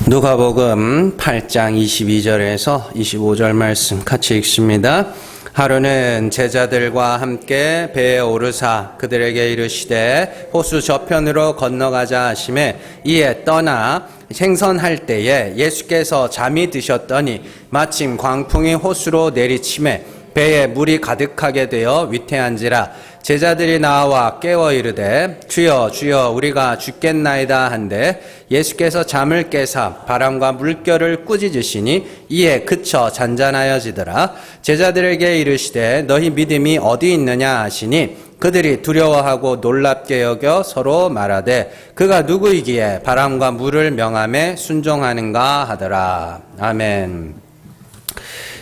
누가복음 8장 22절에서 25절 말씀 같이 읽습니다. 하루는 제자들과 함께 배에 오르사 그들에게 이르시되 호수 저편으로 건너가자 하시매 이에 떠나 생선할 때에 예수께서 잠이 드셨더니 마침 광풍이 호수로 내리치매 배에 물이 가득하게 되어 위태한지라 제자들이 나와 깨워 이르되 주여 주여 우리가 죽겠나이다 한데 예수께서 잠을 깨사 바람과 물결을 꾸짖으시니 이에 그쳐 잔잔하여지더라. 제자들에게 이르시되 너희 믿음이 어디 있느냐 하시니 그들이 두려워하고 놀랍게 여겨 서로 말하되 그가 누구이기에 바람과 물을 명함에 순종하는가 하더라. 아멘.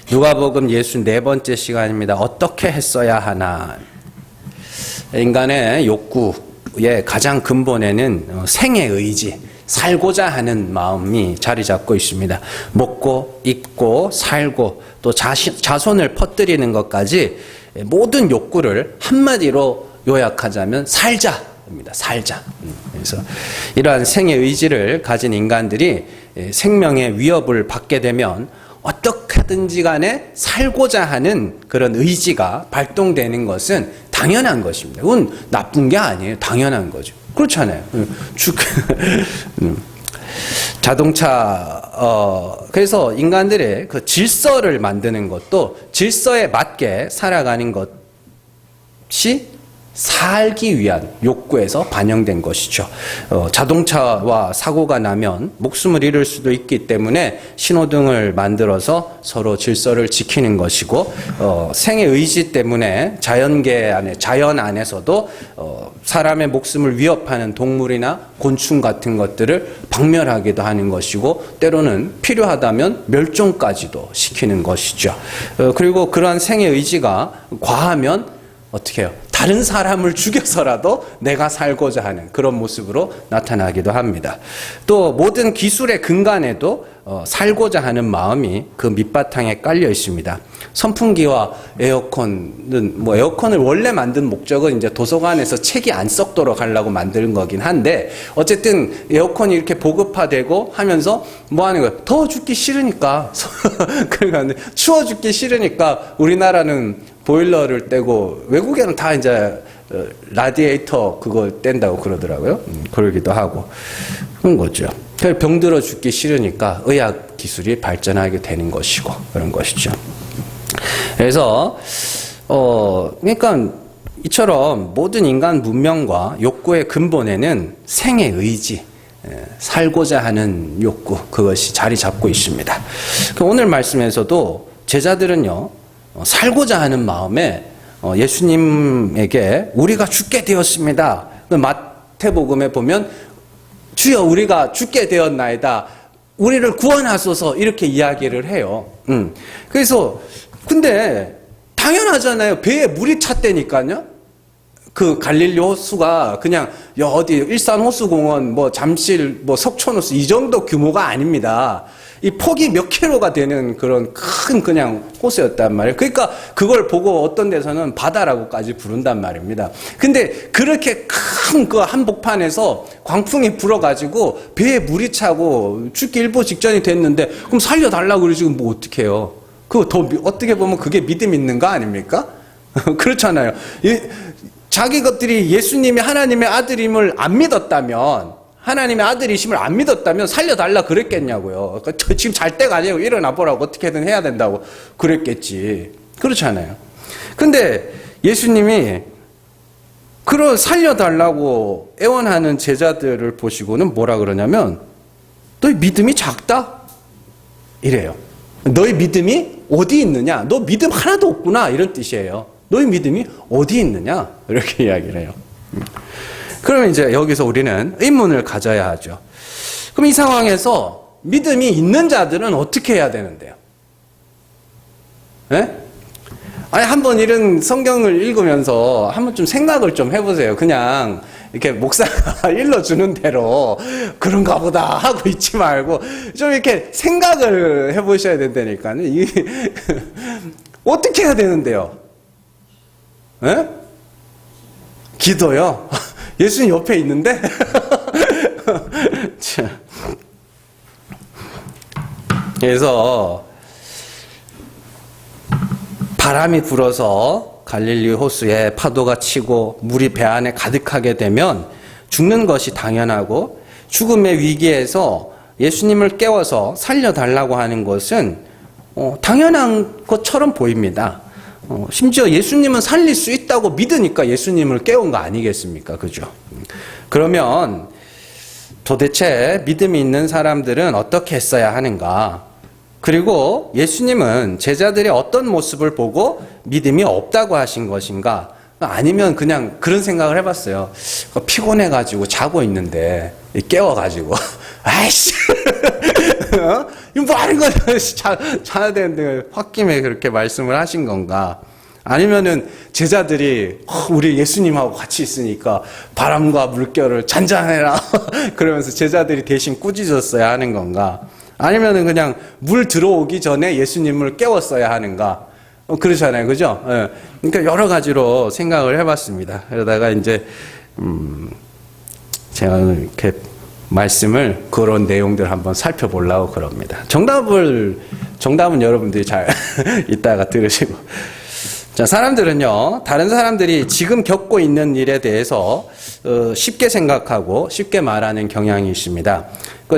누가복음 64번째 시간입니다. 어떻게 했어야 하나. 인간의 욕구의 가장 근본에는 생의 의지, 살고자 하는 마음이 자리 잡고 있습니다. 먹고, 입고, 살고, 또 자손을 퍼뜨리는 것까지 모든 욕구를 한마디로 요약하자면 살자입니다. 살자. 그래서 이러한 생의 의지를 가진 인간들이 생명의 위협을 받게 되면 어떻게든지 간에 살고자 하는 그런 의지가 발동되는 것은 당연한 것입니다. 그건 나쁜 게 아니에요. 당연한 거죠. 그렇잖아요. 자동차, 그래서 인간들의 그 질서를 만드는 것도 질서에 맞게 살아가는 것이 살기 위한 욕구에서 반영된 것이죠. 자동차와 사고가 나면 목숨을 잃을 수도 있기 때문에 신호등을 만들어서 서로 질서를 지키는 것이고, 생의 의지 때문에 자연 안에서도 사람의 목숨을 위협하는 동물이나 곤충 같은 것들을 박멸하기도 하는 것이고, 때로는 필요하다면 멸종까지도 시키는 것이죠. 그리고 그러한 생의 의지가 과하면 어떻게 해요? 다른 사람을 죽여서라도 내가 살고자 하는 그런 모습으로 나타나기도 합니다. 또 모든 기술의 근간에도 살고자 하는 마음이 그 밑바탕에 깔려 있습니다. 선풍기와 에어컨은 에어컨을 원래 만든 목적은 이제 도서관에서 책이 안 썩도록 하려고 만든 거긴 한데, 어쨌든 에어컨이 이렇게 보급화되고 하면서 뭐 하는 거예요? 더워 죽기 싫으니까 그러니까 추워 죽기 싫으니까 우리나라는 보일러를 떼고, 외국에는 다 이제 라디에이터 그거 뗀다고 그러더라고요. 그러기도 하고 그런 거죠. 병들어 죽기 싫으니까 의학 기술이 발전하게 되는 것이고 그런 것이죠. 그래서 그러니까 이처럼 모든 인간 문명과 욕구의 근본에는 생의 의지, 살고자 하는 욕구, 그것이 자리 잡고 있습니다. 오늘 말씀에서도 제자들은요, 살고자 하는 마음에 예수님에게 우리가 죽게 되었습니다. 마태복음에 보면 주여 우리가 죽게 되었나이다. 우리를 구원하소서 이렇게 이야기를 해요. 그래서 근데 당연하잖아요. 배에 물이 찼다니까요. 그 갈릴리 호수가 그냥 어디 일산 호수공원, 잠실, 석촌호수 이 정도 규모가 아닙니다. 이 폭이 몇 킬로가 되는 그런 큰 그냥 호수였단 말이에요. 그러니까 그걸 보고 어떤 데서는 바다라고까지 부른단 말입니다. 근데 그렇게 큰 그 한복판에서 광풍이 불어가지고 배에 물이 차고 죽기 일보 직전이 됐는데 그럼 살려달라고 그러지 뭐 어떡해요. 그거 더 어떻게 보면 그게 믿음 있는 거 아닙니까? 그렇잖아요. 자기 것들이 예수님이 하나님의 아들임을 안 믿었다면, 하나님의 아들이심을 안 믿었다면 살려달라 그랬겠냐고요. 그러니까 지금 잘 때가 아니고 일어나 보라고 어떻게든 해야 된다고 그랬겠지. 그렇잖아요. 근데 예수님이 그런 살려달라고 애원하는 제자들을 보시고는 뭐라 그러냐면 너희 믿음이 작다? 이래요. 너희 믿음이 어디 있느냐? 너 믿음 하나도 없구나 이런 뜻이에요. 너희 믿음이 어디 있느냐? 이렇게 이야기를 해요. 그러면 이제 여기서 우리는 의문을 가져야 하죠. 그럼 이 상황에서 믿음이 있는 자들은 어떻게 해야 되는데요? 예? 아니, 한번 이런 성경을 읽으면서 한번 좀 생각을 좀 해보세요. 그냥 이렇게 목사가 일러주는 대로 그런가 보다 하고 있지 말고 좀 이렇게 생각을 해보셔야 된다니까요. 어떻게 해야 되는데요? 예? 기도요? 예수님 옆에 있는데? 그래서 바람이 불어서 갈릴리 호수에 파도가 치고 물이 배 안에 가득하게 되면 죽는 것이 당연하고, 죽음의 위기에서 예수님을 깨워서 살려달라고 하는 것은 당연한 것처럼 보입니다. 심지어 예수님은 살릴 수 있다고 믿으니까 예수님을 깨운 거 아니겠습니까? 그죠? 그러면 도대체 믿음이 있는 사람들은 어떻게 했어야 하는가? 그리고 예수님은 제자들의 어떤 모습을 보고 믿음이 없다고 하신 것인가? 아니면 그냥 그런 생각을 해봤어요. 피곤해가지고 자고 있는데 깨워가지고 아이씨 이거 뭐 하는 거야? 자야 되는데 홧김에 그렇게 말씀을 하신 건가? 아니면은 제자들이 우리 예수님하고 같이 있으니까 바람과 물결을 잔잔해라 그러면서 제자들이 대신 꾸짖었어야 하는 건가? 아니면은 그냥 물 들어오기 전에 예수님을 깨웠어야 하는가? 그러잖아요, 그죠? 예. 그러니까 여러 가지로 생각을 해봤습니다. 그러다가 이제 제가 이렇게 말씀을 그런 내용들 한번 살펴보려고 그럽니다. 정답은 여러분들이 잘 이따가 들으시고. 자, 사람들은요, 다른 사람들이 지금 겪고 있는 일에 대해서 쉽게 생각하고 쉽게 말하는 경향이 있습니다.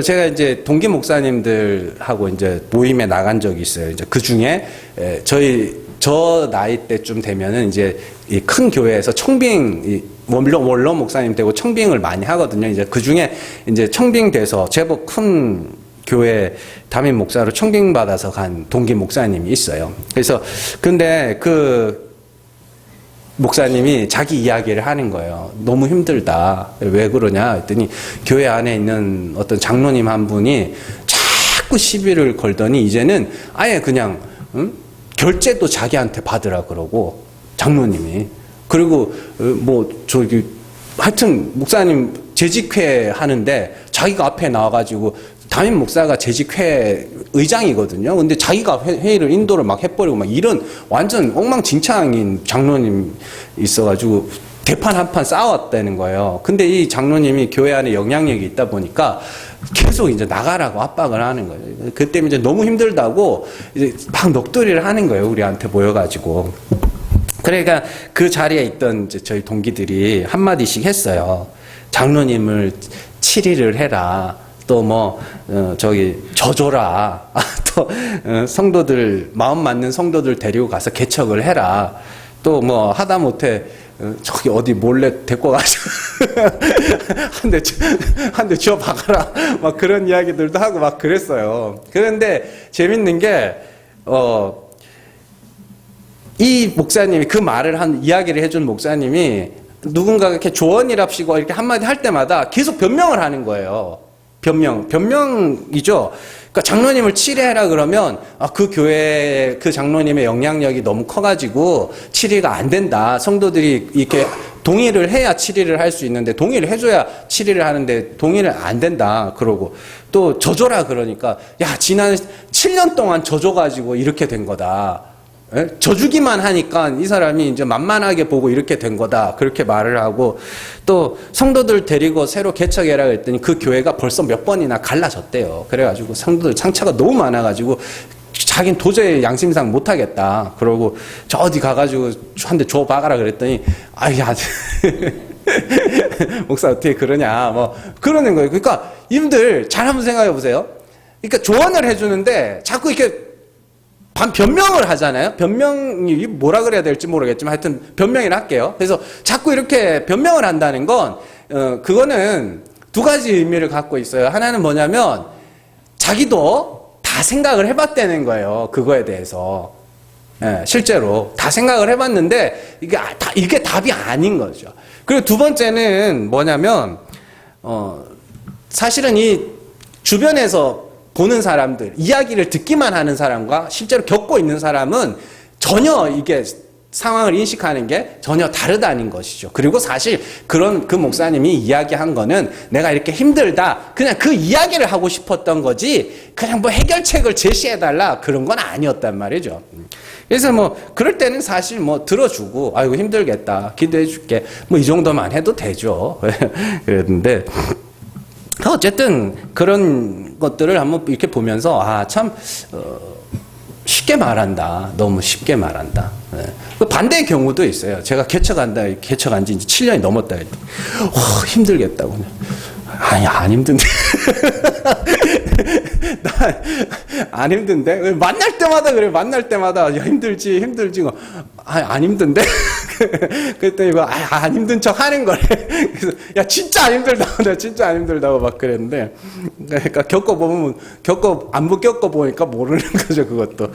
제가 이제 동기 목사님들하고 이제 모임에 나간 적이 있어요. 이제 그 중에 저 나이 때쯤 되면은 이제 이 큰 교회에서 청빙, 원로 목사님 되고 청빙을 많이 하거든요. 이제 그 중에 이제 청빙돼서 제법 큰 교회 담임 목사로 청빙받아서 간 동기 목사님이 있어요. 그래서 근데 그 목사님이 자기 이야기를 하는 거예요. 너무 힘들다. 왜 그러냐 했더니 교회 안에 있는 어떤 장로님 한 분이 자꾸 시비를 걸더니 이제는 아예 그냥 결제도 자기한테 받으라 그러고 장로님이. 그리고 하여튼 목사님 재직회 하는데 자기가 앞에 나와가지고 담임 목사가 재직회 의장이거든요. 근데 자기가 회의를 인도를 막 해버리고 막 이런 완전 엉망진창인 장로님 있어가지고 대판 한 판 싸웠다는 거예요. 근데 이 장로님이 교회 안에 영향력이 있다 보니까 계속 이제 나가라고 압박을 하는 거예요. 그때 이제 너무 힘들다고 이제 막 넋두리를 하는 거예요. 우리한테 모여가지고. 그러니까 그 자리에 있던 이제 저희 동기들이 한마디씩 했어요. 장로님을 치리를 해라. 또 져줘라. 또 성도들 마음 맞는 성도들 데리고 가서 개척을 해라. 또 하다못해 저기 어디 몰래 데리고 가서 한 대 쥐어 박아라. 막 그런 이야기들도 하고 막 그랬어요. 그런데 재밌는 게 이 목사님이 그 말을 이야기를 해준 목사님이 누군가가 이렇게 조언이랍시고 이렇게 한마디 할 때마다 계속 변명을 하는 거예요. 변명이죠. 그러니까 장로님을 치리해라 그러면 그 교회 그 장로님의 영향력이 너무 커가지고 치리가 안 된다. 성도들이 이렇게 동의를 해야 치리를 할 수 있는데 동의를 해줘야 치리를 하는데 동의를 안 된다. 그러고 또 져줘라 그러니까 야 지난 7년 동안 져줘가지고 이렇게 된 거다. 져주기만 하니까 이 사람이 이제 만만하게 보고 이렇게 된 거다. 그렇게 말을 하고 또 성도들 데리고 새로 개척해라 그랬더니 그 교회가 벌써 몇 번이나 갈라졌대요. 그래가지고 성도들 상처가 너무 많아가지고 자긴 도저히 양심상 못하겠다. 그러고 저 어디 가가지고 한 대 줘 박아라 그랬더니 아야 목사 어떻게 그러냐 그러는 거예요. 그러니까 이분들 잘 한번 생각해 보세요. 그러니까 조언을 해주는데 자꾸 이렇게 변명을 하잖아요. 변명이 뭐라 그래야 될지 모르겠지만 하여튼 변명이라 할게요. 그래서 자꾸 이렇게 변명을 한다는 건 그거는 두 가지 의미를 갖고 있어요. 하나는 뭐냐면 자기도 다 생각을 해봤다는 거예요. 그거에 대해서. 실제로 다 생각을 해봤는데 이게 답이 아닌 거죠. 그리고 두 번째는 뭐냐면 사실은 이 주변에서 보는 사람들, 이야기를 듣기만 하는 사람과 실제로 겪고 있는 사람은 전혀 이게 상황을 인식하는 게 전혀 다르다는 것이죠. 그리고 사실 그 목사님이 이야기한 거는 내가 이렇게 힘들다. 그냥 그 이야기를 하고 싶었던 거지 그냥 해결책을 제시해달라 그런 건 아니었단 말이죠. 그래서 그럴 때는 사실 들어주고 아이고 힘들겠다. 기도해 줄게. 이 정도만 해도 되죠. 그랬는데 어쨌든 그런 것들을 한번 이렇게 보면서 참 쉽게 말한다. 너무 쉽게 말한다. 네. 반대의 경우도 있어요. 제가 개척한 지 이제 7년이 넘었다 했더니 힘들겠다고. 아니, 안 힘든데. 나 안 힘든데? 만날 때마다 그래. 만날 때마다 야, 힘들지. 안 힘든데? 그랬더니 안 힘든 척 하는 거래. 그래서 야, 진짜 안 힘들다고. 내가 진짜 안 힘들다고 막 그랬는데. 그러니까 안 겪어보니까 모르는 거죠, 그것도.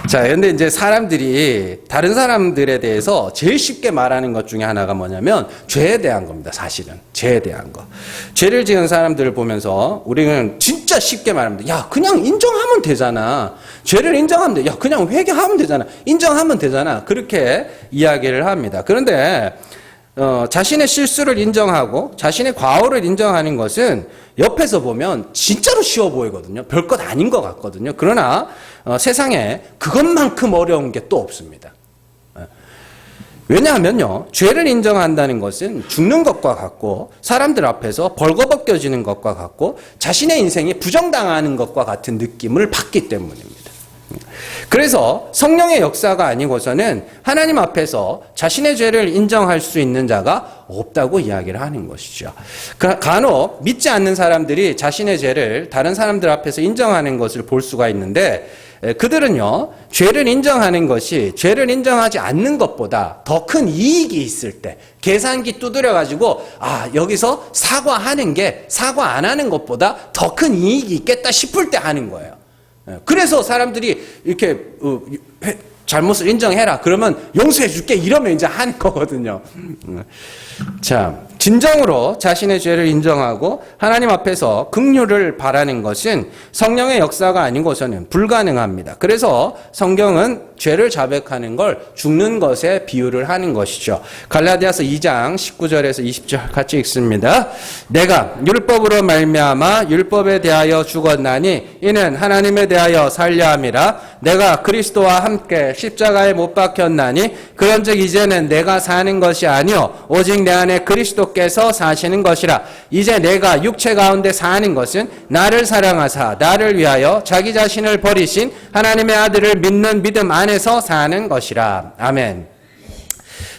자, 근데 이제 사람들이 다른 사람들에 대해서 제일 쉽게 말하는 것 중에 하나가 뭐냐면 죄에 대한 겁니다. 사실은 죄에 대한 거. 죄를 지은 사람들을 보면서 우리는 진짜 쉽게 말합니다. 야, 그냥 인정하면 되잖아. 죄를 인정하면 돼. 야, 그냥 회개하면 되잖아. 인정하면 되잖아. 그렇게 이야기를 합니다. 그런데 자신의 실수를 인정하고 자신의 과오를 인정하는 것은 옆에서 보면 진짜로 쉬워 보이거든요. 별것 아닌 것 같거든요. 그러나 세상에 그것만큼 어려운 게 또 없습니다. 왜냐하면요, 죄를 인정한다는 것은 죽는 것과 같고 사람들 앞에서 벌거벗겨지는 것과 같고 자신의 인생이 부정당하는 것과 같은 느낌을 받기 때문입니다. 그래서 성령의 역사가 아니고서는 하나님 앞에서 자신의 죄를 인정할 수 있는 자가 없다고 이야기를 하는 것이죠. 간혹 믿지 않는 사람들이 자신의 죄를 다른 사람들 앞에서 인정하는 것을 볼 수가 있는데 그들은요, 죄를 인정하는 것이 죄를 인정하지 않는 것보다 더 큰 이익이 있을 때 계산기 두드려가지고 여기서 사과하는 게 사과 안 하는 것보다 더 큰 이익이 있겠다 싶을 때 하는 거예요. 그래서 사람들이 이렇게 잘못을 인정해라. 그러면 용서해 줄게. 이러면 이제 하는 거거든요. 자, 진정으로 자신의 죄를 인정하고 하나님 앞에서 긍휼을 바라는 것은 성령의 역사가 아니고서는 불가능합니다. 그래서 성경은 죄를 자백하는 걸 죽는 것에 비유를 하는 것이죠. 갈라디아서 2장 19절에서 20절 같이 읽습니다. 내가 율법으로 말미암아 율법에 대하여 죽었나니 이는 하나님에 대하여 살려 함이라. 내가 그리스도와 함께 십자가에 못 박혔나니 그런즉 이제는 내가 사는 것이 아니요 오직 내 안에 그리스도께서 사시는 것이라. 이제 내가 육체 가운데 사는 것은 나를 사랑하사 나를 위하여 자기 자신을 버리신 하나님의 아들을 믿는 믿음 안에서 사는 것이라. 아멘.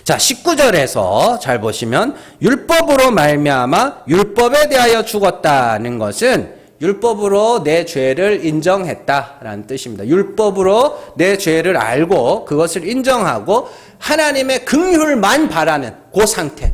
자, 19절에서 잘 보시면 율법으로 말미암아 율법에 대하여 죽었다는 것은 율법으로 내 죄를 인정했다라는 뜻입니다. 율법으로 내 죄를 알고 그것을 인정하고 하나님의 긍휼만 바라는 그 상태.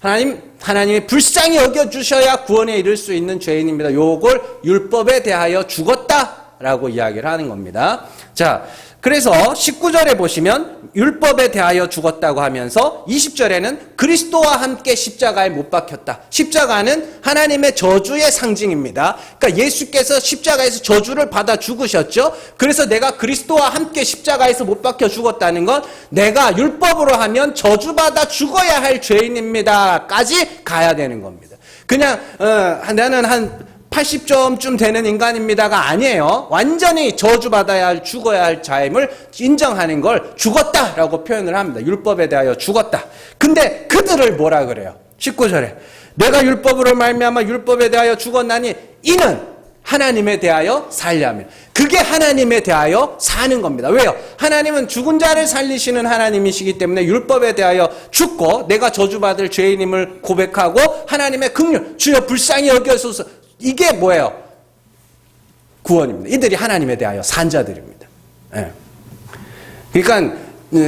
하나님이 불쌍히 여겨주셔야 구원에 이를 수 있는 죄인입니다. 요걸 율법에 대하여 죽었다라고 이야기를 하는 겁니다. 자, 그래서 19절에 보시면 율법에 대하여 죽었다고 하면서 20절에는 그리스도와 함께 십자가에 못 박혔다. 십자가는 하나님의 저주의 상징입니다. 그러니까 예수께서 십자가에서 저주를 받아 죽으셨죠. 그래서 내가 그리스도와 함께 십자가에서 못 박혀 죽었다는 건 내가 율법으로 하면 저주받아 죽어야 할 죄인입니다. 까지 가야 되는 겁니다. 그냥 나는 한 80점쯤 되는 인간입니다가 아니에요. 완전히 저주받아야 할 죽어야 할 자임을 인정하는 걸 죽었다라고 표현을 합니다. 율법에 대하여 죽었다. 근데 그들을 뭐라 그래요? 19절에 내가 율법으로 말미암아 율법에 대하여 죽었나니 이는 하나님에 대하여 살려 함이라. 그게 하나님에 대하여 사는 겁니다. 왜요? 하나님은 죽은 자를 살리시는 하나님이시기 때문에 율법에 대하여 죽고 내가 저주받을 죄인임을 고백하고 하나님의 긍휼 주여 불쌍히 여겨소서. 이게 뭐예요? 구원입니다. 이들이 하나님에 대하여 산 자들입니다. 예. 그러니까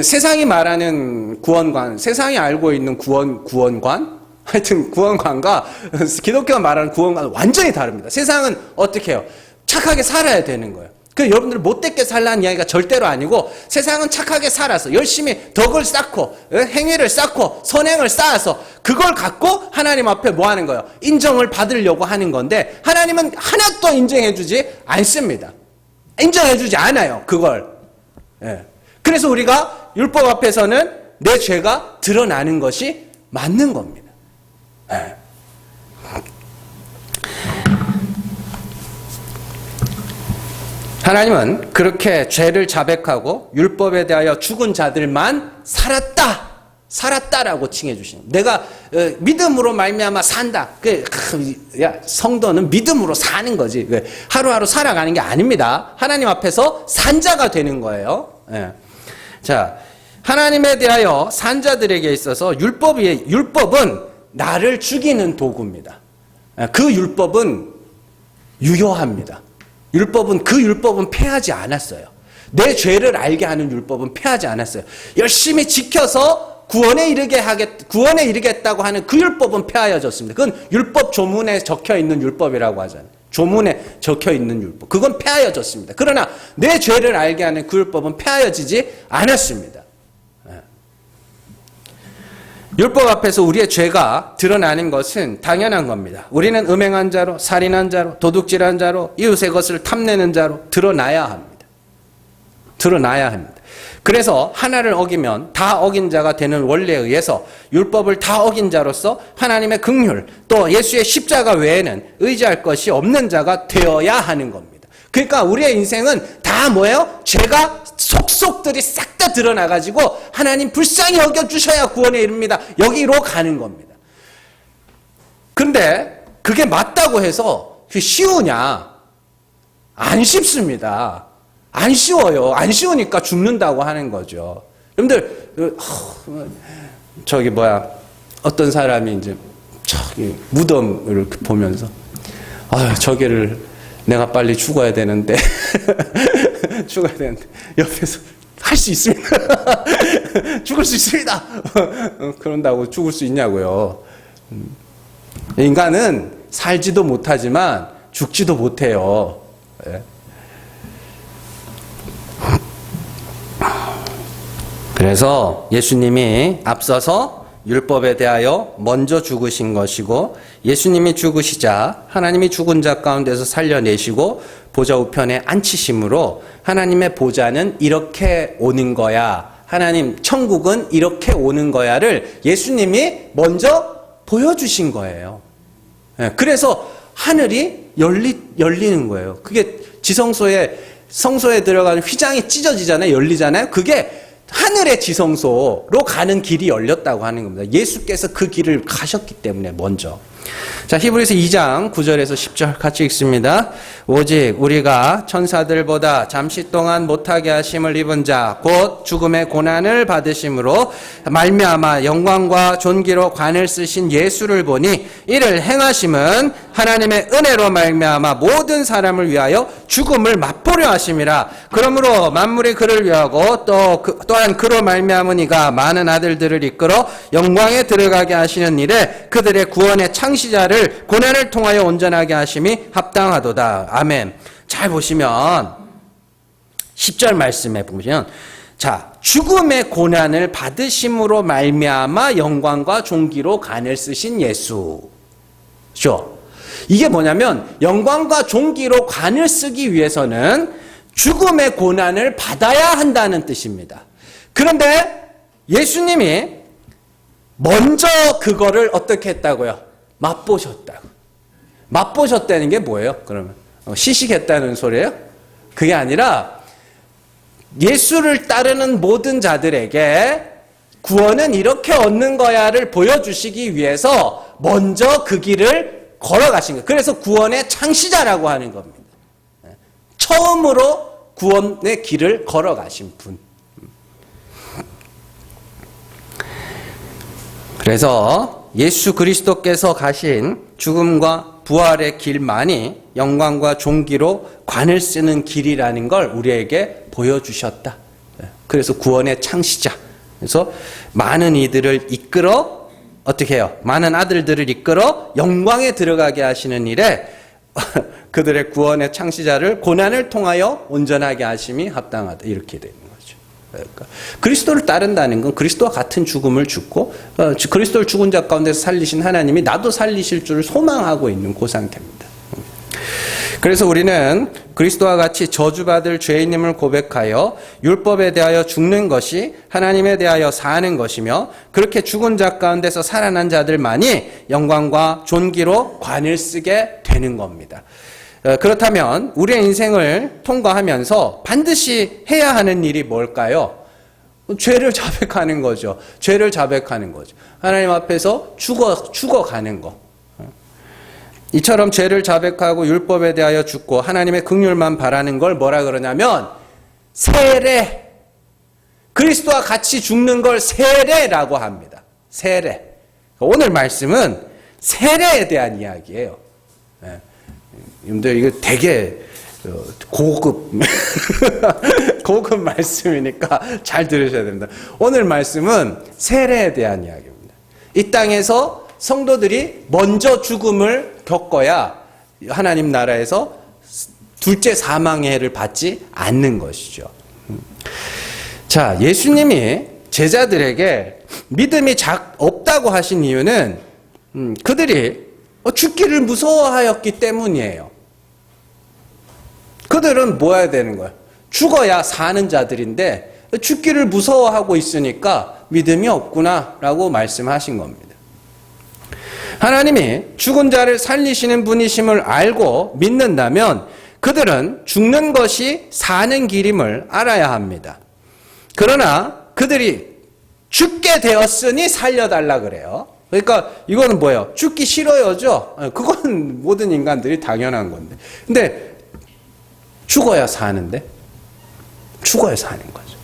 세상이 말하는 구원관, 세상이 알고 있는 구원관, 하여튼 구원관과 기독교가 말하는 구원관은 완전히 다릅니다. 세상은 어떻게 해요? 착하게 살아야 되는 거예요. 그 여러분들 못되게 살라는 이야기가 절대로 아니고 세상은 착하게 살아서 열심히 덕을 쌓고 행위를 쌓고 선행을 쌓아서 그걸 갖고 하나님 앞에 뭐 하는 거예요? 인정을 받으려고 하는 건데 하나님은 하나도 인정해주지 않습니다. 인정해주지 않아요. 그걸. 예. 그래서 우리가 율법 앞에서는 내 죄가 드러나는 것이 맞는 겁니다. 예. 하나님은 그렇게 죄를 자백하고 율법에 대하여 죽은 자들만 살았다 살았다라고 칭해 주시는. 내가 믿음으로 말미암아 산다. 성도는 믿음으로 사는 거지. 하루하루 살아가는 게 아닙니다. 하나님 앞에서 산자가 되는 거예요. 예. 자, 하나님에 대하여 산자들에게 있어서 율법은 나를 죽이는 도구입니다. 그 율법은 유효합니다. 그 율법은 폐하지 않았어요. 내 죄를 알게 하는 율법은 폐하지 않았어요. 열심히 지켜서 구원에 이르겠다고 하는 그 율법은 폐하여졌습니다. 그건 율법 조문에 적혀 있는 율법이라고 하잖아요. 조문에 적혀 있는 율법. 그건 폐하여졌습니다. 그러나 내 죄를 알게 하는 그 율법은 폐하여지지 않았습니다. 율법 앞에서 우리의 죄가 드러나는 것은 당연한 겁니다. 우리는 음행한 자로, 살인한 자로, 도둑질한 자로, 이웃의 것을 탐내는 자로 드러나야 합니다. 그래서 하나를 어기면 다 어긴 자가 되는 원리에 의해서 율법을 다 어긴 자로서 하나님의 긍휼, 또 예수의 십자가 외에는 의지할 것이 없는 자가 되어야 하는 겁니다. 그러니까 우리의 인생은 다 뭐예요? 죄가 속속들이 싹 다 드러나가지고 하나님 불쌍히 여겨주셔야 구원에 이릅니다. 여기로 가는 겁니다. 근데 그게 맞다고 해서 그게 쉬우냐? 안 쉽습니다. 안 쉬워요. 안 쉬우니까 죽는다고 하는 거죠. 여러분들, 어떤 사람이 이제 무덤을 보면서, 저기를 내가 빨리 죽어야 되는데, 옆에서 할 수 있습니다. 죽을 수 있습니다. 그런다고 죽을 수 있냐고요. 인간은 살지도 못하지만 죽지도 못해요. 그래서 예수님이 앞서서 율법에 대하여 먼저 죽으신 것이고, 예수님이 죽으시자 하나님이 죽은 자 가운데서 살려내시고 보좌 우편에 앉히심으로 하나님의 보좌는 이렇게 오는 거야, 하나님 천국은 이렇게 오는 거야를 예수님이 먼저 보여주신 거예요. 그래서 하늘이 열리는 거예요. 그게 성소에 들어가는 휘장이 찢어지잖아요. 열리잖아요. 그게 하늘의 지성소로 가는 길이 열렸다고 하는 겁니다. 예수께서 그 길을 가셨기 때문에 먼저. 자, 히브리서 2장 9절에서 10절 같이 읽습니다. 오직 우리가 천사들보다 잠시 동안 못하게 하심을 입은 자 곧 죽음의 고난을 받으심으로 말미암아 영광과 존귀로 관을 쓰신 예수를 보니 이를 행하심은 하나님의 은혜로 말미암아 모든 사람을 위하여 죽음을 맛보려 하심이라. 그러므로 만물이 그를 위하고 또한 그로 말미암은 이가 많은 아들들을 이끌어 영광에 들어가게 하시는 일에 그들의 구원의 창시자를 고난을 통하여 온전하게 하심이 합당하도다. 아멘. 잘 보시면 10절 말씀에 보면, 자, 죽음의 고난을 받으심으로 말미암아 영광과 존귀로 관을 쓰신 예수죠. 이게 뭐냐면 영광과 존귀로 관을 쓰기 위해서는 죽음의 고난을 받아야 한다는 뜻입니다. 그런데 예수님이 먼저 그거를 어떻게 했다고요? 맛보셨다고. 맛보셨다는 게 뭐예요? 그러면 시식했다는 소리예요? 그게 아니라 예수를 따르는 모든 자들에게 구원은 이렇게 얻는 거야를 보여주시기 위해서 먼저 그 길을 걸어가신 거예요. 그래서 구원의 창시자라고 하는 겁니다. 처음으로 구원의 길을 걸어가신 분. 그래서 예수 그리스도께서 가신 죽음과 부활의 길만이 영광과 존귀로 관을 쓰는 길이라는 걸 우리에게 보여주셨다. 그래서 구원의 창시자. 그래서 많은 이들을 이끌어 어떻게 해요? 많은 아들들을 이끌어 영광에 들어가게 하시는 일에 그들의 구원의 창시자를 고난을 통하여 온전하게 하심이 합당하다. 이렇게 되는 거죠. 그러니까 그리스도를 따른다는 건 그리스도와 같은 죽음을 죽고 그리스도를 죽은 자 가운데서 살리신 하나님이 나도 살리실 줄을 소망하고 있는 그 상태입니다. 그래서 우리는 그리스도와 같이 저주받을 죄인임을 고백하여 율법에 대하여 죽는 것이 하나님에 대하여 사는 것이며, 그렇게 죽은 자 가운데서 살아난 자들만이 영광과 존귀로 관을 쓰게 되는 겁니다. 그렇다면 우리의 인생을 통과하면서 반드시 해야 하는 일이 뭘까요? 죄를 자백하는 거죠. 죄를 자백하는 거죠. 하나님 앞에서 죽어가는 거. 이처럼 죄를 자백하고 율법에 대하여 죽고 하나님의 긍휼만 바라는 걸 뭐라 그러냐면 세례. 그리스도와 같이 죽는 걸 세례라고 합니다. 세례. 오늘 말씀은 세례에 대한 이야기예요. 여러분들 이거 되게 고급 고급 말씀이니까 잘 들으셔야 됩니다. 오늘 말씀은 세례에 대한 이야기입니다. 이 땅에서 성도들이 먼저 죽음을 겪어야 하나님 나라에서 둘째 사망의 해를 받지 않는 것이죠. 자, 예수님이 제자들에게 믿음이 없다고 하신 이유는 그들이 죽기를 무서워하였기 때문이에요. 그들은 뭐 해야 되는 거예요? 죽어야 사는 자들인데 죽기를 무서워하고 있으니까 믿음이 없구나라고 말씀하신 겁니다. 하나님이 죽은 자를 살리시는 분이심을 알고 믿는다면 그들은 죽는 것이 사는 길임을 알아야 합니다. 그러나 그들이 죽게 되었으니 살려달라 그래요. 그러니까 이거는 뭐예요? 죽기 싫어요죠? 그건 모든 인간들이 당연한 건데. 근데 죽어야 사는데? 죽어야 사는 거죠.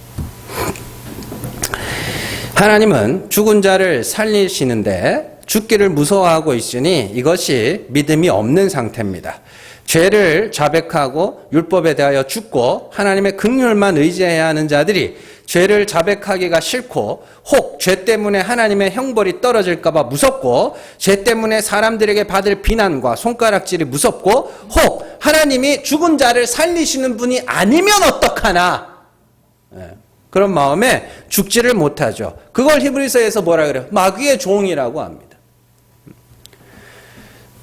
하나님은 죽은 자를 살리시는데 죽기를 무서워하고 있으니 이것이 믿음이 없는 상태입니다. 죄를 자백하고 율법에 대하여 죽고 하나님의 긍휼만 의지해야 하는 자들이 죄를 자백하기가 싫고 혹 죄 때문에 하나님의 형벌이 떨어질까 봐 무섭고 죄 때문에 사람들에게 받을 비난과 손가락질이 무섭고 혹 하나님이 죽은 자를 살리시는 분이 아니면 어떡하나 그런 마음에 죽지를 못하죠. 그걸 히브리서에서 뭐라 그래요? 마귀의 종이라고 합니다.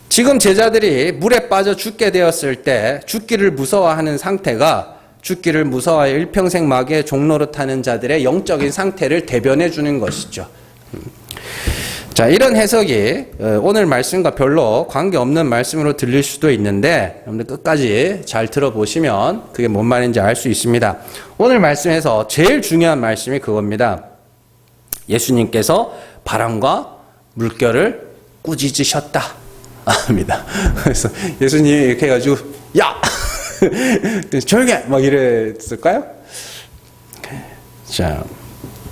지금 제자들이 물에 빠져 죽게 되었을 때 죽기를 무서워하는 상태가 죽기를 무서워하여 일평생 마귀의 종로로 타는 자들의 영적인 상태를 대변해 주는 것이죠. 자, 이런 해석이 오늘 말씀과 별로 관계없는 말씀으로 들릴 수도 있는데 여러분들 끝까지 잘 들어보시면 그게 뭔 말인지 알 수 있습니다. 오늘 말씀에서 제일 중요한 말씀이 그겁니다. 예수님께서 바람과 물결을 꾸짖으셨다 합니다. 그래서 예수님이 이렇게 해가지고 야! 조용히 해! 막 이랬을까요? 자,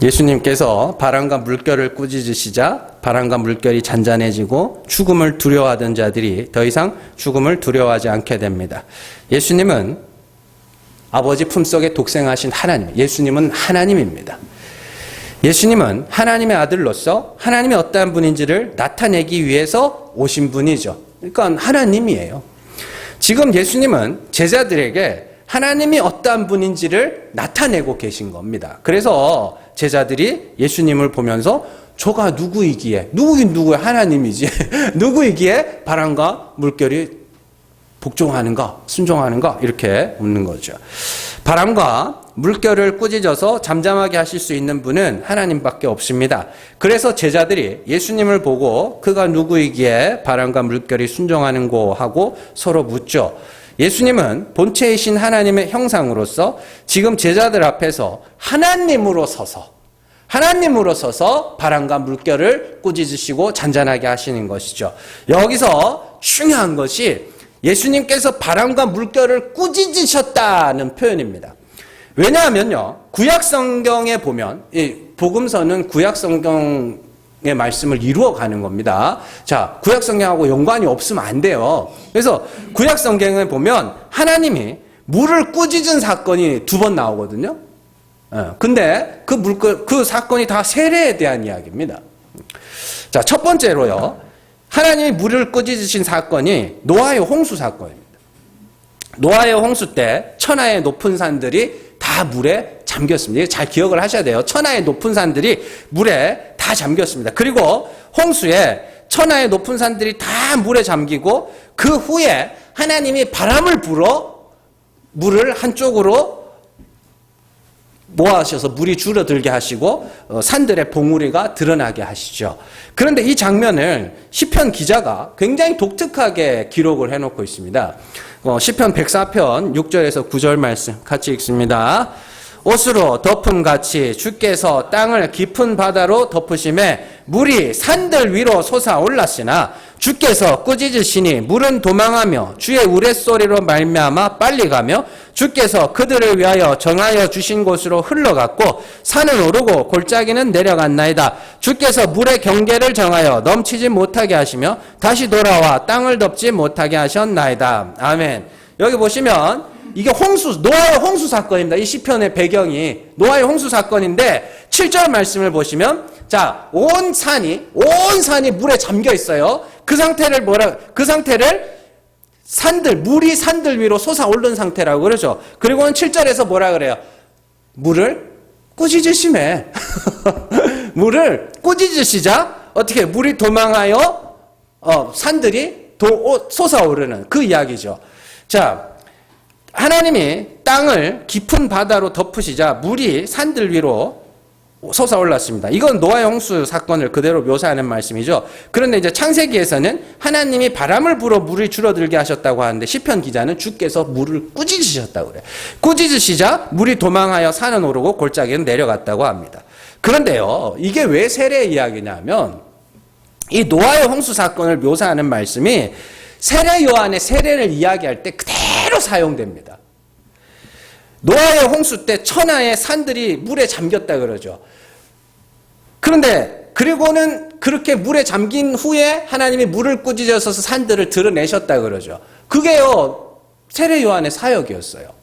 예수님께서 바람과 물결을 꾸짖으시자 바람과 물결이 잔잔해지고 죽음을 두려워하던 자들이 더 이상 죽음을 두려워하지 않게 됩니다. 예수님은 아버지 품속에 독생하신 하나님, 예수님은 하나님입니다. 예수님은 하나님의 아들로서 하나님이 어떠한 분인지를 나타내기 위해서 오신 분이죠. 그러니까 하나님이에요. 지금 예수님은 제자들에게 하나님이 어떠한 분인지를 나타내고 계신 겁니다. 그래서 제자들이 예수님을 보면서 저가 누구이기에, 누구긴 누구야, 하나님이지. 누구이기에 바람과 물결이 복종하는가, 순종하는가, 이렇게 묻는 거죠. 바람과 물결을 꾸짖어서 잠잠하게 하실 수 있는 분은 하나님밖에 없습니다. 그래서 제자들이 예수님을 보고 그가 누구이기에 바람과 물결이 순종하는고 하고 서로 묻죠. 예수님은 본체이신 하나님의 형상으로서 지금 제자들 앞에서 하나님으로 서서 바람과 물결을 꾸짖으시고 잔잔하게 하시는 것이죠. 여기서 중요한 것이 예수님께서 바람과 물결을 꾸짖으셨다는 표현입니다. 왜냐하면요, 구약 성경에 보면 이 복음서는 구약 성경의 말씀을 이루어가는 겁니다. 자, 구약 성경하고 연관이 없으면 안 돼요. 그래서 구약 성경에 보면 하나님이 물을 꾸짖은 사건이 2번 나오거든요. 근데 그 사건이 다 세례에 대한 이야기입니다. 자, 첫 번째로요, 하나님이 물을 꾸짖으신 사건이 노아의 홍수 사건입니다. 노아의 홍수 때 천하의 높은 산들이 다 물에 잠겼습니다. 잘 기억을 하셔야 돼요. 천하의 높은 산들이 물에 다 잠겼습니다. 그리고 홍수에 천하의 높은 산들이 다 물에 잠기고 그 후에 하나님이 바람을 불어 물을 한쪽으로 모아셔서 물이 줄어들게 하시고 산들의 봉우리가 드러나게 하시죠. 그런데 이 장면을 시편 기자가 굉장히 독특하게 기록을 해놓고 있습니다. 시편 104편 6절에서 9절 말씀 같이 읽습니다. 옷으로 덮음같이 주께서 땅을 깊은 바다로 덮으심에 물이 산들 위로 솟아올랐으나 주께서 꾸짖으시니 물은 도망하며 주의 우레소리로 말미암아 빨리 가며 주께서 그들을 위하여 정하여 주신 곳으로 흘러갔고 산은 오르고 골짜기는 내려갔나이다. 주께서 물의 경계를 정하여 넘치지 못하게 하시며 다시 돌아와 땅을 덮지 못하게 하셨나이다. 아멘. 여기 보시면 이게 노아의 홍수 사건입니다. 이 시편의 배경이 노아의 홍수 사건인데 7절 말씀을 보시면 자, 온 산이 물에 잠겨 있어요. 그 상태를 물이 산들 위로 솟아오른 상태라고 그러죠. 그리고는 7절에서 뭐라 그래요? 물을 꾸짖으시네. 물을 꾸짖으시자 어떻게 물이 도망하여 산들이 솟아오르는 그 이야기죠. 자, 하나님이 땅을 깊은 바다로 덮으시자 물이 산들 위로 솟아올랐습니다. 이건 노아의 홍수 사건을 그대로 묘사하는 말씀이죠. 그런데 이제 창세기에서는 하나님이 바람을 불어 물이 줄어들게 하셨다고 하는데 시편 기자는 주께서 물을 꾸짖으셨다고 그래요. 꾸짖으시자 물이 도망하여 산은 오르고 골짜기는 내려갔다고 합니다. 그런데요, 이게 왜 세례 이야기냐면 이 노아의 홍수 사건을 묘사하는 말씀이 세례 요한의 세례를 이야기할 때 그대로 사용됩니다. 노아의 홍수 때 천하의 산들이 물에 잠겼다 그러죠. 그런데 그리고는 그렇게 물에 잠긴 후에 하나님이 물을 꾸짖으셔서 산들을 드러내셨다 그러죠. 그게요 세례 요한의 사역이었어요.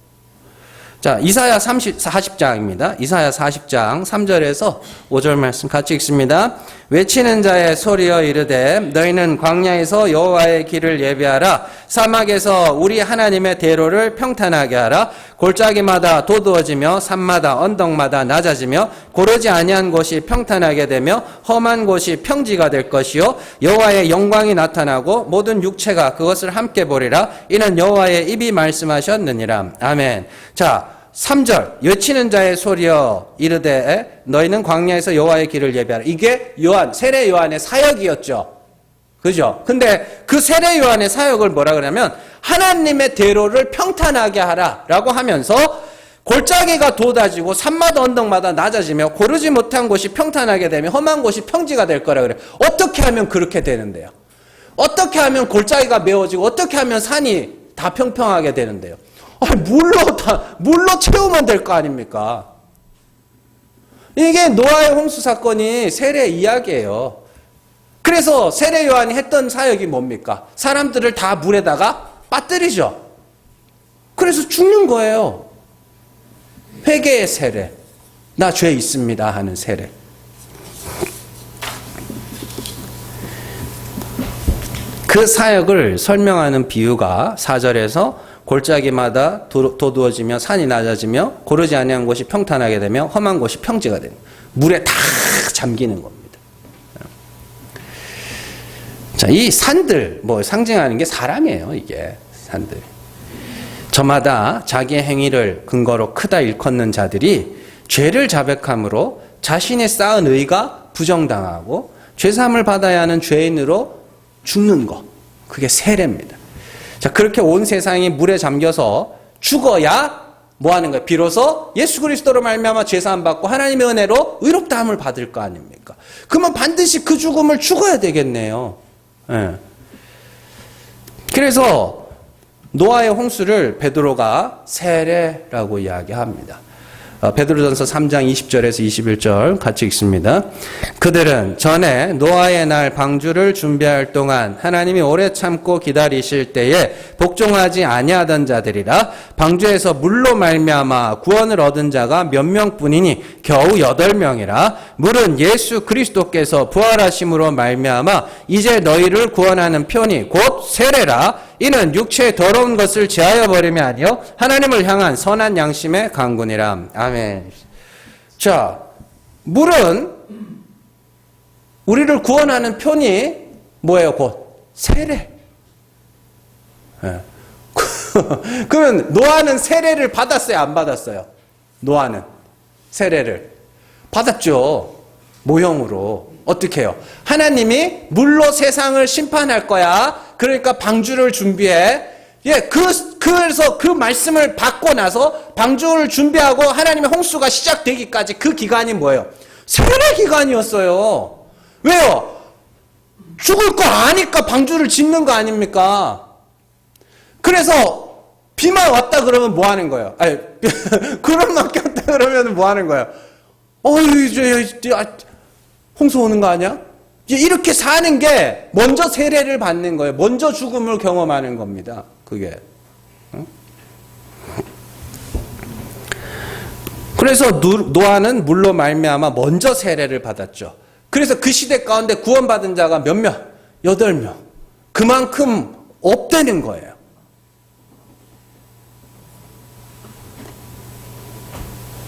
자, 이사야 40장입니다. 이사야 40장 3절에서 5절 말씀 같이 읽습니다. 외치는 자의 소리여 이르되 너희는 광야에서 여호와의 길을 예비하라. 사막에서 우리 하나님의 대로를 평탄하게 하라. 골짜기마다 도두어지며 산마다 언덕마다 낮아지며 고르지 아니한 곳이 평탄하게 되며 험한 곳이 평지가 될 것이요 여호와의 영광이 나타나고 모든 육체가 그것을 함께 보리라. 이는 여호와의 입이 말씀하셨느니라. 아멘. 자, 3절 외치는 자의 소리여 이르되 너희는 광야에서 여호와의 길을 예비하라. 이게 세례 요한의 사역이었죠. 그죠? 근데 그 세례 요한의 사역을 뭐라 그러냐면 하나님의 대로를 평탄하게 하라라고 하면서 골짜기가 돋아지고 산마다 언덕마다 낮아지며 고르지 못한 곳이 평탄하게 되며 험한 곳이 평지가 될 거라 그래요. 어떻게 하면 그렇게 되는데요? 어떻게 하면 골짜기가 메워지고 어떻게 하면 산이 다 평평하게 되는데요? 물로 채우면 될 거 아닙니까? 이게 노아의 홍수 사건이 세례 이야기예요. 그래서 세례 요한이 했던 사역이 뭡니까? 사람들을 다 물에다가 빠뜨리죠. 그래서 죽는 거예요. 회개의 세례. 나 죄 있습니다 하는 세례. 그 사역을 설명하는 비유가 4절에서 골짜기마다 도두어지며 산이 낮아지며 고르지 아니한 곳이 평탄하게 되며 험한 곳이 평지가 되는 물에 다 잠기는 겁니다. 자, 이 산들 상징하는 게 사람이에요. 이게 산들. 저마다 자기의 행위를 근거로 크다 일컫는 자들이 죄를 자백함으로 자신의 쌓은 의가 부정당하고 죄사함을 받아야 하는 죄인으로 죽는 것. 그게 세례입니다. 자, 그렇게 온 세상이 물에 잠겨서 죽어야 뭐 하는 거예요? 비로소 예수 그리스도로 말미암아 죄사함 받고 하나님의 은혜로 의롭다함을 받을 거 아닙니까? 그러면 반드시 그 죽음을 죽어야 되겠네요. 네. 그래서 노아의 홍수를 베드로가 세례라고 이야기합니다. 베드로전서 3장 20절에서 21절 같이 읽습니다. 그들은 전에 노아의 날 방주를 준비할 동안 하나님이 오래 참고 기다리실 때에 복종하지 아니하던 자들이라. 방주에서 물로 말미암아 구원을 얻은 자가 몇 명뿐이니 겨우 8명이라. 물은 예수 그리스도께서 부활하심으로 말미암아 이제 너희를 구원하는 편이 곧 세례라. 이는 육체의 더러운 것을 제하여 버림이 아니요 하나님을 향한 선한 양심의 강군이라. 아멘. 자, 물은 우리를 구원하는 편이 뭐예요? 곧 세례. 네. 그러면 노아는 세례를 받았어요? 안 받았어요? 노아는 세례를 받았죠. 모형으로. 어떻게 해요? 하나님이 물로 세상을 심판할 거야. 그러니까 방주를 준비해. 그래서 그 말씀을 받고 나서 방주를 준비하고 하나님의 홍수가 시작되기까지 그 기간이 뭐예요? 세례 기간이었어요. 왜요? 죽을 거 아니까 방주를 짓는 거 아닙니까? 그래서 비만 왔다 그러면 뭐 하는 거예요? 아니, 구름만 꼈다 그러면 뭐 하는 거예요? 이제 홍수 오는 거 아니야? 이렇게 사는 게 먼저 세례를 받는 거예요. 먼저 죽음을 경험하는 겁니다. 그게. 그래서 노아는 물로 말미암아 먼저 세례를 받았죠. 그래서 그 시대 가운데 구원받은 자가 몇 명? 8명. 그만큼 없다는 거예요.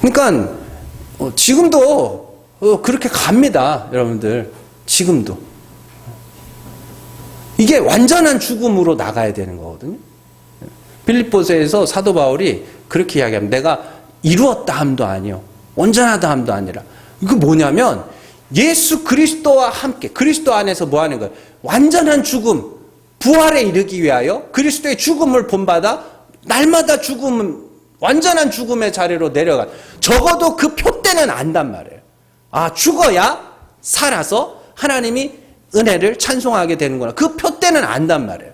그러니까 지금도 그렇게 갑니다. 여러분들. 지금도. 이게 완전한 죽음으로 나가야 되는 거거든요. 빌립보서에서 사도 바울이 그렇게 이야기합니다. 내가 이루었다 함도 아니요. 온전하다 함도 아니라. 이거 뭐냐면 예수 그리스도와 함께 그리스도 안에서 뭐 하는 거예요? 완전한 죽음, 부활에 이르기 위하여 그리스도의 죽음을 본받아 날마다 완전한 죽음의 자리로 내려간. 적어도 그 표대는 안단 말이에요. 죽어야 살아서 하나님이 은혜를 찬송하게 되는구나. 그 표대는 안단 말이에요.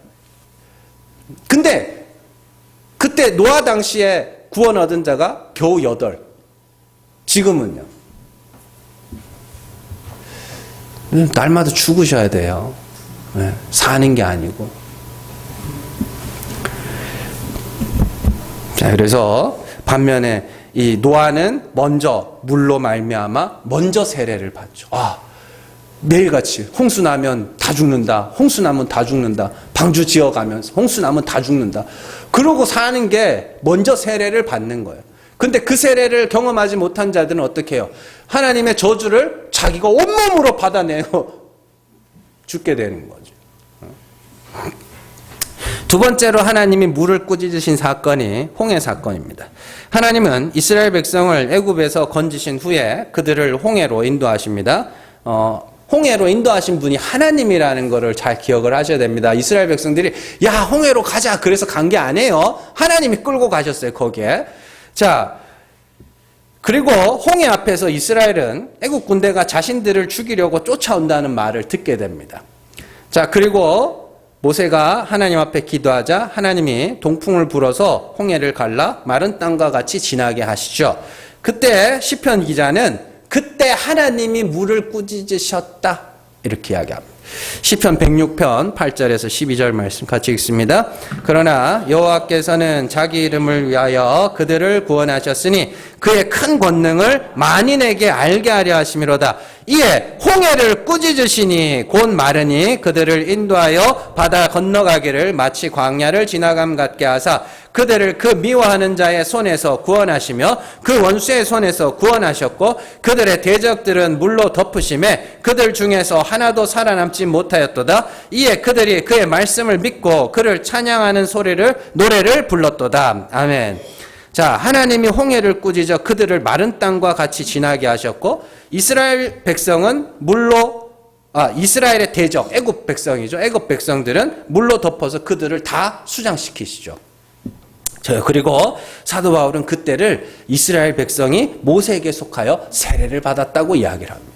근데 그때 노아 당시에 구원 얻은 자가 겨우 8. 지금은요. 날마다 죽으셔야 돼요. 사는 게 아니고. 자, 그래서 반면에 이 노아는 먼저 물로 말미암아 먼저 세례를 받죠. 매일같이 홍수 나면 다 죽는다. 홍수 나면 다 죽는다. 방주 지어가면서 홍수 나면 다 죽는다. 그러고 사는 게 먼저 세례를 받는 거예요. 근데 그 세례를 경험하지 못한 자들은 어떻게 해요? 하나님의 저주를 자기가 온몸으로 받아내고 죽게 되는 거죠. 두 번째로 하나님이 물을 꾸짖으신 사건이 홍해 사건입니다. 하나님은 이스라엘 백성을 애굽에서 건지신 후에 그들을 홍해로 인도하십니다. 홍해로 인도하신 분이 하나님이라는 것을 잘 기억을 하셔야 됩니다. 이스라엘 백성들이 홍해로 가자 그래서 간 게 아니에요. 하나님이 끌고 가셨어요. 거기에. 자, 그리고 홍해 앞에서 이스라엘은 애국 군대가 자신들을 죽이려고 쫓아온다는 말을 듣게 됩니다. 자, 그리고 모세가 하나님 앞에 기도하자 하나님이 동풍을 불어서 홍해를 갈라 마른 땅과 같이 지나게 하시죠. 그때 시편 기자는 그때 하나님이 물을 꾸짖으셨다 이렇게 이야기합니다. 시편 106편 8절에서 12절 말씀 같이 읽습니다. 그러나 여호와께서는 자기 이름을 위하여 그들을 구원하셨으니 그의 큰 권능을 만인에게 알게 하려 하심이로다. 이에 홍해를 꾸짖으시니 곧 마르니 그들을 인도하여 바다 건너가기를 마치 광야를 지나감 같게 하사 그들을 그 미워하는 자의 손에서 구원하시며 그 원수의 손에서 구원하셨고 그들의 대적들은 물로 덮으심에 그들 중에서 하나도 살아남지 못하였도다. 이에 그들이 그의 말씀을 믿고 그를 찬양하는 노래를 불렀도다. 아멘. 자, 하나님이 홍해를 꾸짖어 그들을 마른 땅과 같이 지나게 하셨고 이스라엘 백성은 이스라엘의 대적 애굽 백성이죠. 애굽 백성들은 물로 덮어서 그들을 다 수장시키시죠. 그리고 사도 바울은 그때를 이스라엘 백성이 모세에게 속하여 세례를 받았다고 이야기를 합니다.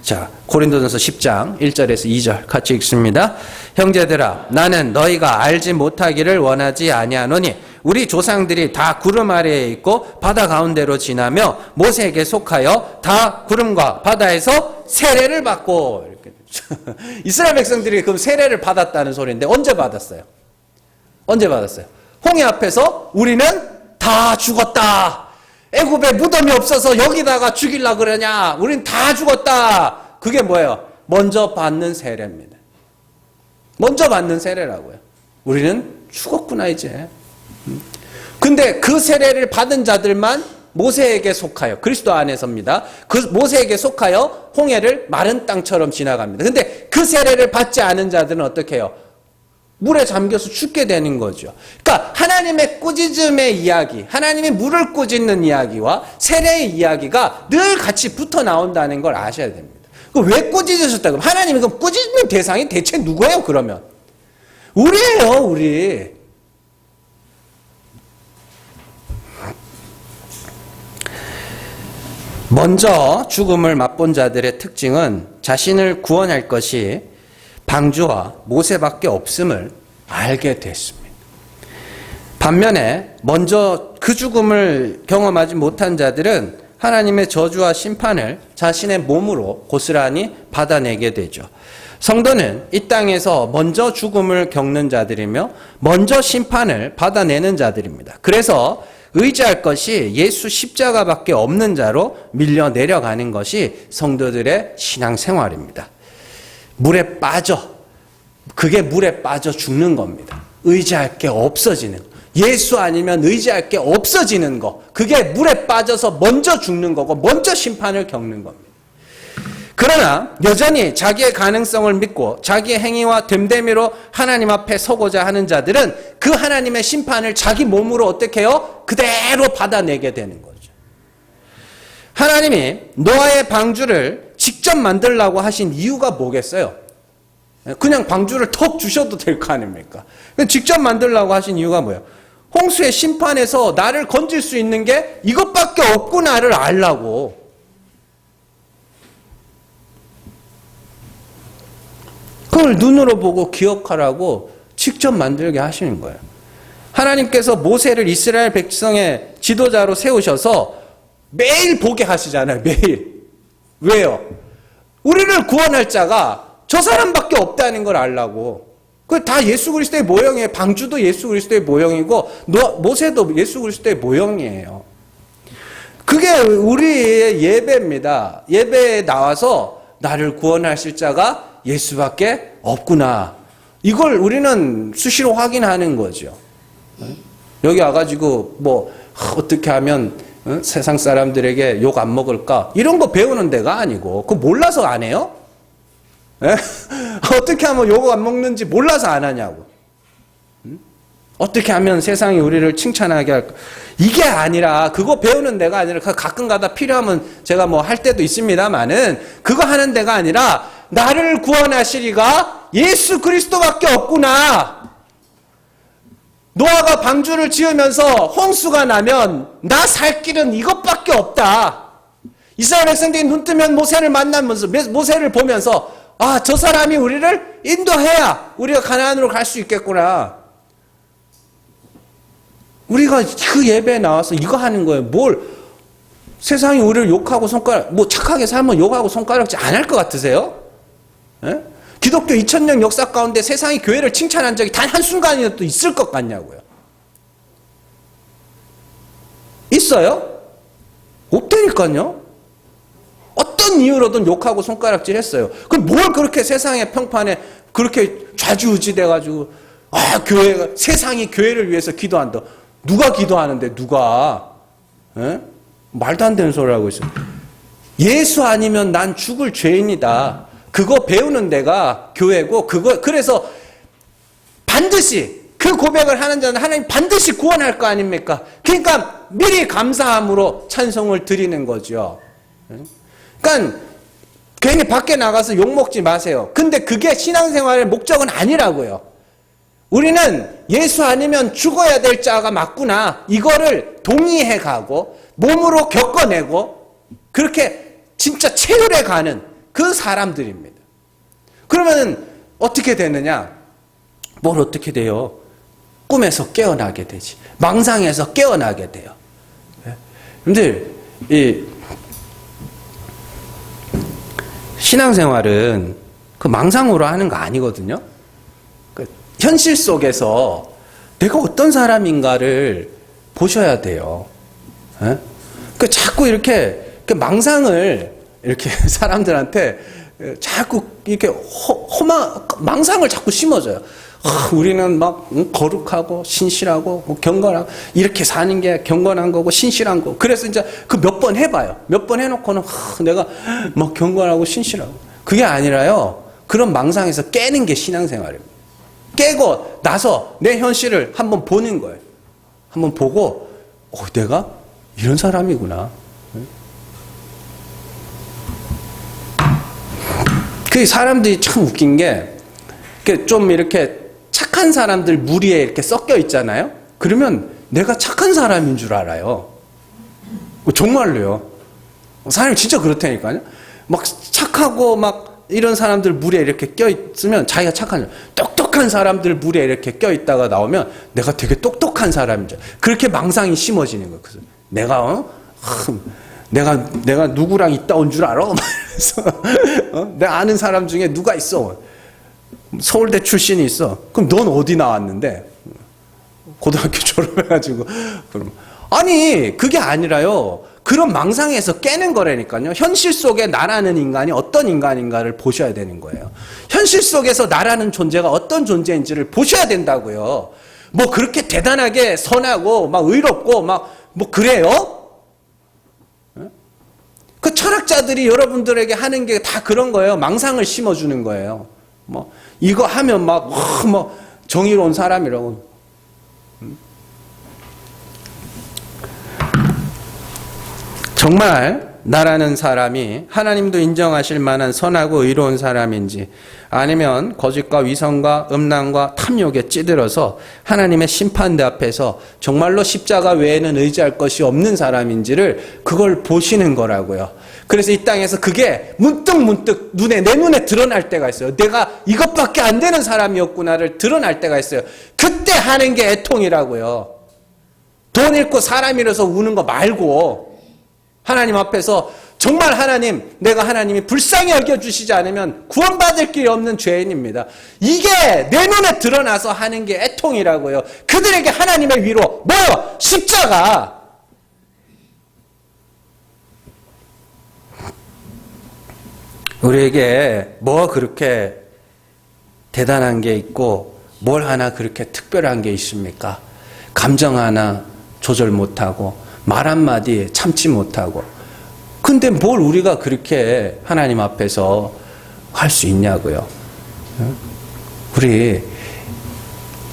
자, 고린도전서 10장 1절에서 2절 같이 읽습니다. 형제들아, 나는 너희가 알지 못하기를 원하지 아니하노니 우리 조상들이 다 구름 아래에 있고 바다 가운데로 지나며 모세에게 속하여 다 구름과 바다에서 세례를 받고 이렇게 이스라엘 백성들이 그럼 세례를 받았다는 소리인데 언제 받았어요? 홍해 앞에서 우리는 다 죽었다. 애굽에 무덤이 없어서 여기다가 죽이려고 그러냐. 우린 다 죽었다. 그게 뭐예요? 먼저 받는 세례입니다. 먼저 받는 세례라고요. 우리는 죽었구나 이제. 근데 그 세례를 받은 자들만 모세에게 속하여 그리스도 안에서입니다. 그 모세에게 속하여 홍해를 마른 땅처럼 지나갑니다. 근데 그 세례를 받지 않은 자들은 어떻게 해요? 물에 잠겨서 죽게 되는 거죠. 그러니까 하나님의 꾸짖음의 이야기, 하나님이 물을 꾸짖는 이야기와 세례의 이야기가 늘 같이 붙어 나온다는 걸 아셔야 됩니다. 왜 꾸짖으셨다? 그럼 하나님이 그럼 꾸짖는 대상이 대체 누구예요? 그러면 우리예요, 우리. 먼저 죽음을 맛본 자들의 특징은 자신을 구원할 것이 방주와 모세밖에 없음을 알게 됐습니다. 반면에 먼저 그 죽음을 경험하지 못한 자들은 하나님의 저주와 심판을 자신의 몸으로 고스란히 받아내게 되죠. 성도는 이 땅에서 먼저 죽음을 겪는 자들이며 먼저 심판을 받아내는 자들입니다. 그래서 의지할 것이 예수 십자가밖에 없는 자로 밀려 내려가는 것이 성도들의 신앙생활입니다. 물에 빠져, 그게 물에 빠져 죽는 겁니다. 의지할 게 없어지는 거. 예수 아니면 의지할 게 없어지는 거. 그게 물에 빠져서 먼저 죽는 거고 먼저 심판을 겪는 겁니다. 그러나 여전히 자기의 가능성을 믿고 자기의 행위와 됨됨이로 하나님 앞에 서고자 하는 자들은 그 하나님의 심판을 자기 몸으로 어떻게 해요? 그대로 받아내게 되는 거죠. 하나님이 노아의 방주를 직접 만들라고 하신 이유가 뭐겠어요? 그냥 방주를 턱 주셔도 될 거 아닙니까? 직접 만들라고 하신 이유가 뭐예요? 홍수의 심판에서 나를 건질 수 있는 게 이것밖에 없구나를 알라고. 그걸 눈으로 보고 기억하라고 직접 만들게 하시는 거예요. 하나님께서 모세를 이스라엘 백성의 지도자로 세우셔서 매일 보게 하시잖아요. 매일. 왜요? 우리를 구원할 자가 저 사람밖에 없다는 걸 알라고. 그 다 예수 그리스도의 모형이에요. 방주도 예수 그리스도의 모형이고 모세도 예수 그리스도의 모형이에요. 그게 우리의 예배입니다. 예배에 나와서 나를 구원하실 자가 예수밖에 없구나. 이걸 우리는 수시로 확인하는 거죠. 여기 와가지고 뭐 어떻게 하면 세상 사람들에게 욕 안 먹을까? 이런 거 배우는 데가 아니고 그거 몰라서 안 해요? 어떻게 하면 욕 안 먹는지 몰라서 안 하냐고. 어떻게 하면 세상이 우리를 칭찬하게 할까? 이게 아니라 그거 배우는 데가 아니라 가끔 가다 필요하면 제가 뭐 할 때도 있습니다만은 그거 하는 데가 아니라 나를 구원하시리가 예수 그리스도밖에 없구나. 노아가 방주를 지으면서 홍수가 나면 나 살 길은 이것밖에 없다. 이스라엘 백성들이 눈 뜨면 모세를 만나면서 모세를 보면서 아, 저 사람이 우리를 인도해야 우리가 가나안으로 갈 수 있겠구나. 우리가 그 예배에 나와서 이거 하는 거예요. 뭘 세상이 우리를 욕하고 손가락 뭐 착하게 살면 욕하고 손가락질 안 할 것 같으세요? 예? 기독교 2000년 역사 가운데 세상이 교회를 칭찬한 적이 단 한순간이라도 있을 것 같냐고요. 있어요? 없다니까요. 어떤 이유로든 욕하고 손가락질 했어요. 그럼 뭘 그렇게 세상의 평판에 그렇게 좌지우지돼가지고 교회가 세상이 교회를 위해서 기도한다. 누가 기도하는데 누가? 에? 말도 안 되는 소리를 하고 있어요. 예수 아니면 난 죽을 죄인이다. 그거 배우는 데가 교회고 그래서 반드시 그 고백을 하는 자는 하나님 반드시 구원할 거 아닙니까? 그러니까 미리 감사함으로 찬송을 드리는 거죠. 그러니까 괜히 밖에 나가서 욕먹지 마세요. 근데 그게 신앙생활의 목적은 아니라고요. 우리는 예수 아니면 죽어야 될 자가 맞구나. 이거를 동의해 가고 몸으로 겪어내고 그렇게 진짜 체휼해 가는 그 사람들입니다. 그러면 어떻게 되느냐? 뭘 어떻게 돼요? 꿈에서 깨어나게 되지. 망상에서 깨어나게 돼요. 근데 이 신앙생활은 그 망상으로 하는 거 아니거든요. 그 현실 속에서 내가 어떤 사람인가를 보셔야 돼요. 그 자꾸 이렇게 망상을 이렇게 사람들한테 자꾸 이렇게 망상을 자꾸 심어줘요. 우리는 막 거룩하고 신실하고 경건하고 이렇게 사는 게 경건한 거고 신실한 거. 그래서 이제 그 몇 번 해봐요. 몇 번 해놓고는 내가 막 경건하고 신실하고. 그게 아니라요. 그런 망상에서 깨는 게 신앙생활입니다. 깨고 나서 내 현실을 한번 보는 거예요. 한번 보고 내가 이런 사람이구나. 그 사람들이 참 웃긴 게 좀 이렇게 착한 사람들 무리에 이렇게 섞여 있잖아요. 그러면 내가 착한 사람인 줄 알아요. 정말로요. 사람이 진짜 그렇다니까요. 막 착하고 막 이런 사람들 물에 이렇게 껴있으면 자기가 착한, 똑똑한 사람들 물에 이렇게 껴있다가 나오면 내가 되게 똑똑한 사람이죠. 그렇게 망상이 심어지는 거예요. 그래서 내가 누구랑 있다 온 줄 알아? 그래서 내가 아는 사람 중에 누가 있어? 서울대 출신이 있어. 그럼 넌 어디 나왔는데? 고등학교 졸업해가지고. 그럼 아니 그게 아니라요. 그런 망상에서 깨는 거라니까요. 현실 속에 나라는 인간이 어떤 인간인가를 보셔야 되는 거예요. 현실 속에서 나라는 존재가 어떤 존재인지를 보셔야 된다고요. 뭐 그렇게 대단하게 선하고 막 의롭고 막 뭐 그래요? 그 철학자들이 여러분들에게 하는 게 다 그런 거예요. 망상을 심어주는 거예요. 뭐 이거 하면 막 뭐 정의로운 사람이라고. 정말 나라는 사람이 하나님도 인정하실 만한 선하고 의로운 사람인지 아니면 거짓과 위선과 음란과 탐욕에 찌들어서 하나님의 심판대 앞에서 정말로 십자가 외에는 의지할 것이 없는 사람인지를 그걸 보시는 거라고요. 그래서 이 땅에서 그게 문득 내 눈에 드러날 때가 있어요. 내가 이것밖에 안 되는 사람이었구나를 드러날 때가 있어요. 그때 하는 게 애통이라고요. 돈 잃고 사람 잃어서 우는 거 말고 하나님 앞에서 정말 하나님, 내가 하나님이 불쌍히 여겨주시지 않으면 구원받을 길이 없는 죄인입니다. 이게 내 눈에 드러나서 하는 게 애통이라고요. 그들에게 하나님의 위로, 뭐요? 십자가. 우리에게 뭐가 그렇게 대단한 게 있고 뭘 하나 그렇게 특별한 게 있습니까? 감정 하나 조절 못하고 말 한마디 참지 못하고. 근데 뭘 우리가 그렇게 하나님 앞에서 할 수 있냐고요. 우리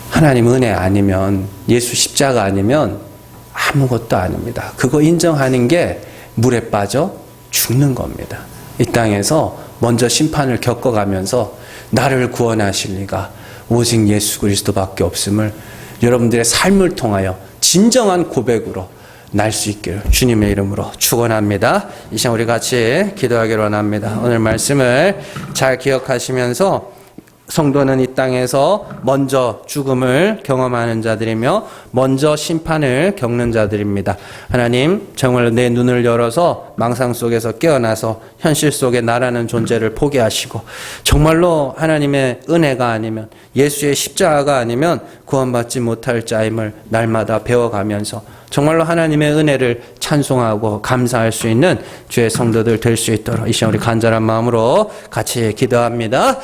하나님 은혜 아니면 예수 십자가 아니면 아무것도 아닙니다. 그거 인정하는 게 물에 빠져 죽는 겁니다. 이 땅에서 먼저 심판을 겪어가면서 나를 구원하실 리가 오직 예수 그리스도밖에 없음을 여러분들의 삶을 통하여 진정한 고백으로 날 수 있기를 주님의 이름으로 축원합니다. 이 시간 우리 같이 기도하기로 원합니다. 오늘 말씀을 잘 기억하시면서 성도는 이 땅에서 먼저 죽음을 경험하는 자들이며 먼저 심판을 겪는 자들입니다. 하나님 정말 내 눈을 열어서 망상 속에서 깨어나서 현실 속에 나라는 존재를 포기하시고 정말로 하나님의 은혜가 아니면 예수의 십자가가 아니면 구원받지 못할 자임을 날마다 배워가면서 정말로 하나님의 은혜를 찬송하고 감사할 수 있는 주의 성도들 될 수 있도록 이 시간 우리 간절한 마음으로 같이 기도합니다.